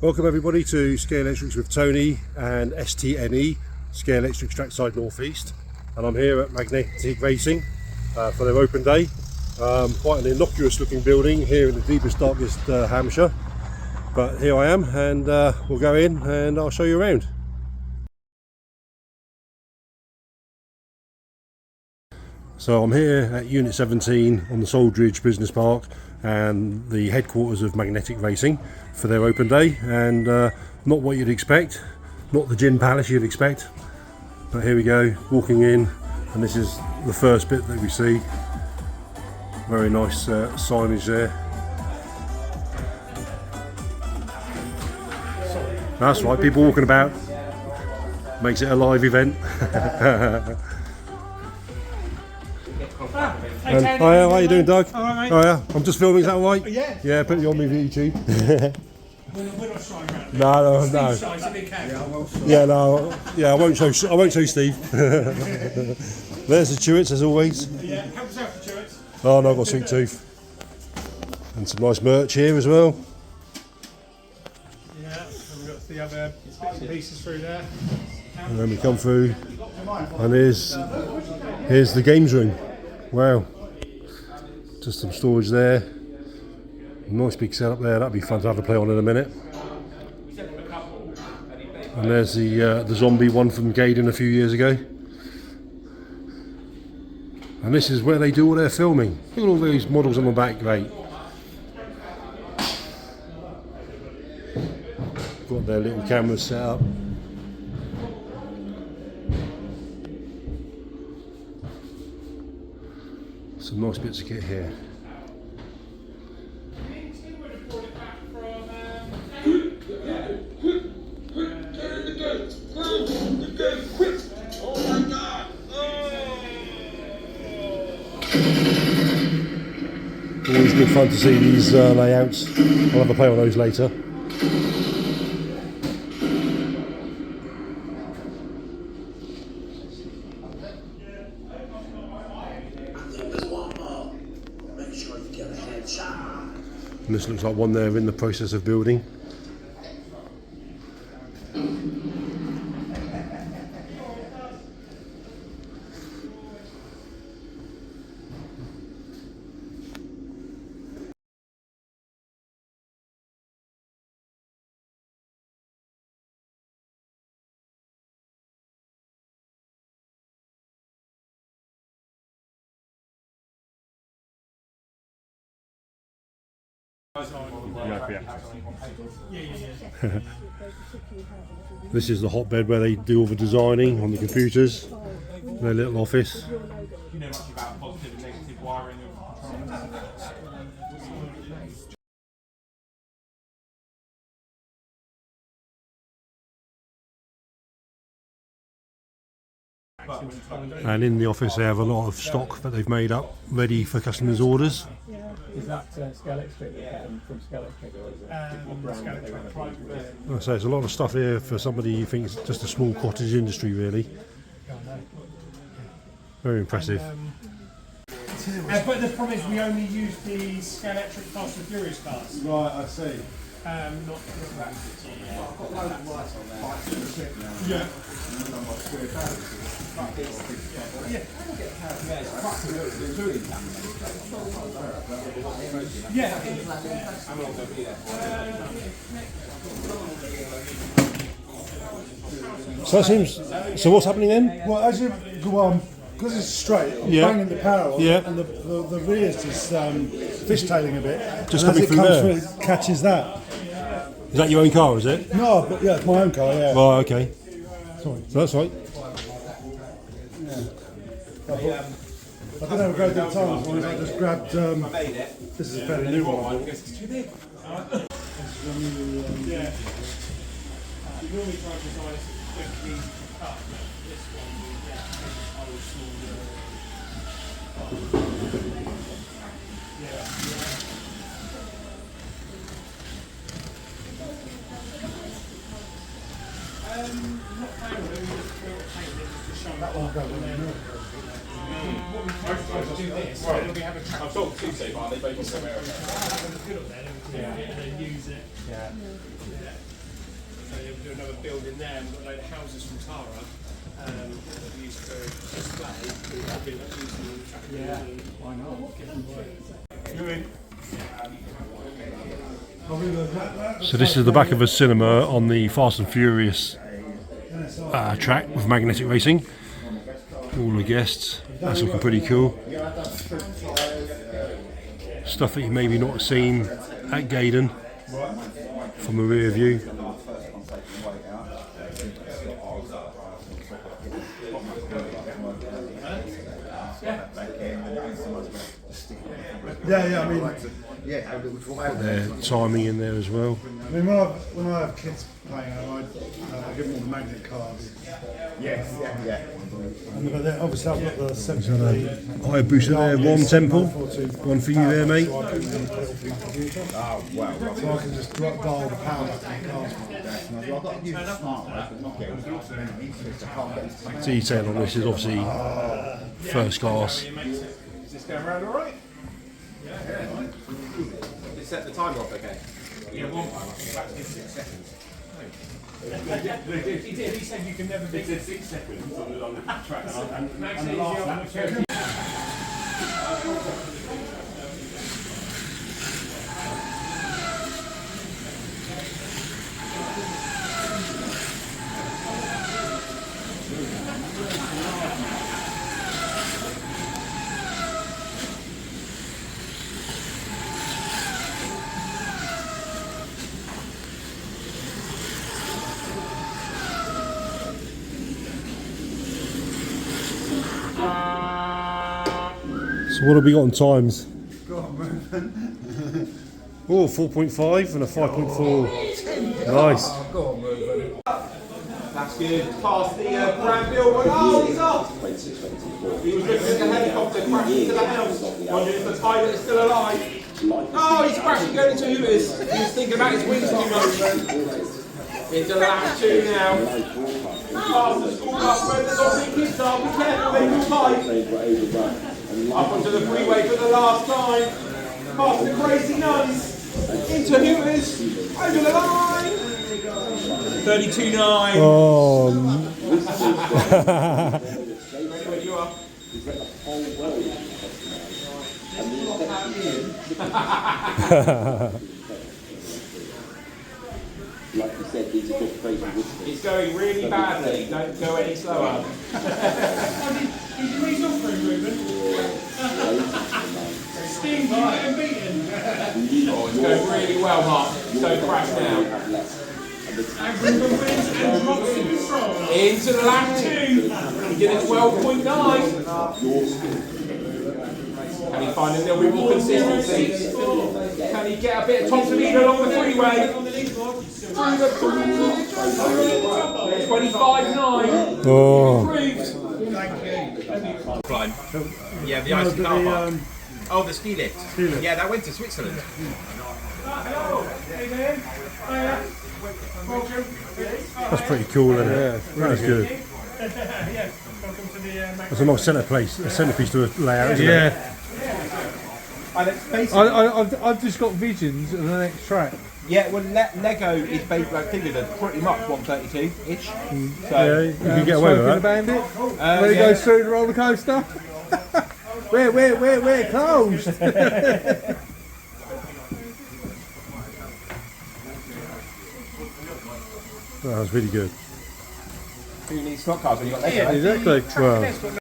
Welcome everybody to Scale Electrics with Tony and STNE, Scale Electrics Trackside Northeast, and I'm here at Magnetic Racing for their open day. Quite an innocuous looking building here in the deepest, darkest Hampshire, but here I am, and we'll go in and I'll show you around. So I'm here at Unit 17 on the Soldridge Business Park and the headquarters of Magnetic Racing for their open day, and not what you'd expect, not the gin palace you'd expect, but here we go, walking in, and this is the first bit that we see. Very nice signage there. That's right, people walking about, makes it a live event. And, hi, how are you doing, Doug? All right, mate. Oh yeah, I'm just filming, is that all right? Yeah. Yeah, put it on my YouTube. We're not shying around. No. I won't show Steve. There's the Chewits as always. Yeah, help yourself to Chewits. Oh no, I've got a sweet tooth. And some nice merch here as well. Yeah, and we've got the other bits and pieces through there. And then we come through, and here's the games room. Wow, just some storage there. Nice big setup there. That'd be fun to have a play on in a minute. And there's the zombie one from Gaydon a few years ago. And this is where they do all their filming. Look at all these models on the back, mate. Got their little cameras set up. Some nice bits of kit here. Always good fun to see these layouts. I'll have a play on those later. And this looks like one they're in the process of building. This is the hotbed where they do all the designing on the computers, their little office. You know much about positive and negative wiring of controls. And in the office they have a lot of stock that they've made up ready for customers' orders. Is that Scale Electric from Scale Electric, or is it So there's a lot of stuff here for somebody who thinks it's just a small cottage industry, really. Very impressive. But the problem is we only use the Scale Electric Fast and Furious cars. Right, I see. Not I've got loads of lights on there. yeah. So that seems. So what's happening then? Well, as you go on, because it's straight, I'm Yeah. banging the power on, Yeah. and the rear's just fishtailing a bit. Just and coming as through it comes there. through, it catches that. Is that your own car? Is it? No, but yeah, it's my own car, yeah. Oh, okay. Sorry. So that's right. I didn't have a great deal of time this morning, so I just grabbed, this is a fairly new one. Yeah. We normally try to design it quickly cut, but this one, I was not playing with it, we just paint it just to show that one. What we try to do this, so we have a track. and then use it. Yeah. So you'll do another build in there. We've got a load of houses from Tara that we used for display. We've been using them, tracking Yeah. them, and Why not? give them away. You're in. So this is the back of a cinema on the Fast and Furious track with magnetic racing. All the guests. That's looking pretty cool. Stuff that you maybe not seen at Gaydon from a rear view. Yeah, I mean, Got their timing in there as well. when I have kids playing, I give them all the magnet cards. And then obviously I've got the 70. Hayabusa there, Ron Temple. One for you there, mate. So I can just dial the power back on the cards. Detail on this is obviously first class. Is this going around all right? Just set the timer off, okay? Yeah, one back in 6 seconds. He did. He said you can never be. It said 6 seconds on the track, and the last lap. So what have we got on times? Oh, 4.5 and a 5.4. Nice. That's good. Past the Grand Bill. Oh, he's off! He was looking at the helicopter crashing into the house, wondering if the pilot is still alive. Oh, he's crashing going into Hooters. He was thinking about his wings too much. Into lap 2 now. Past the school bus where the dogs kids are. Be careful, they will bite. Up onto the freeway for the last time. Past the crazy nuns. Into Hooters. Over the line. 32.9. Oh, Where you are. Like you said, these are just crazy whispers. It's going really badly. Don't go any slower. Did you raise off for him, Ruben? Steam and beaten. Oh, it's going really well, Mark. Don't crash now. And Ruben wins and drops in control. Into the lap 2. He did it 12.9. Can he find a little bit more consistency? Can he get a bit of top speed along the freeway? Through the 25.9. oh. Improved. Thank you. Yeah, the ice car park. Oh, the ski lift. Yeah, that went to Switzerland. Hello. Hey, man. Hiya. Welcome. That's pretty cool, isn't it? Yeah, that's good. Yeah. Welcome to the That's a nice centerpiece to a layout, isn't it? Yeah. And it's basically, I've just got visions of the next track. yeah, well, Lego is basically like figured at pretty much 132-ish. So, Yeah, you can get away with Smoking that. the Bandit. Where he yeah. goes through the roller coaster. We're closed. That was really good. Who needs slot cars when you got Lego? Exactly. Well,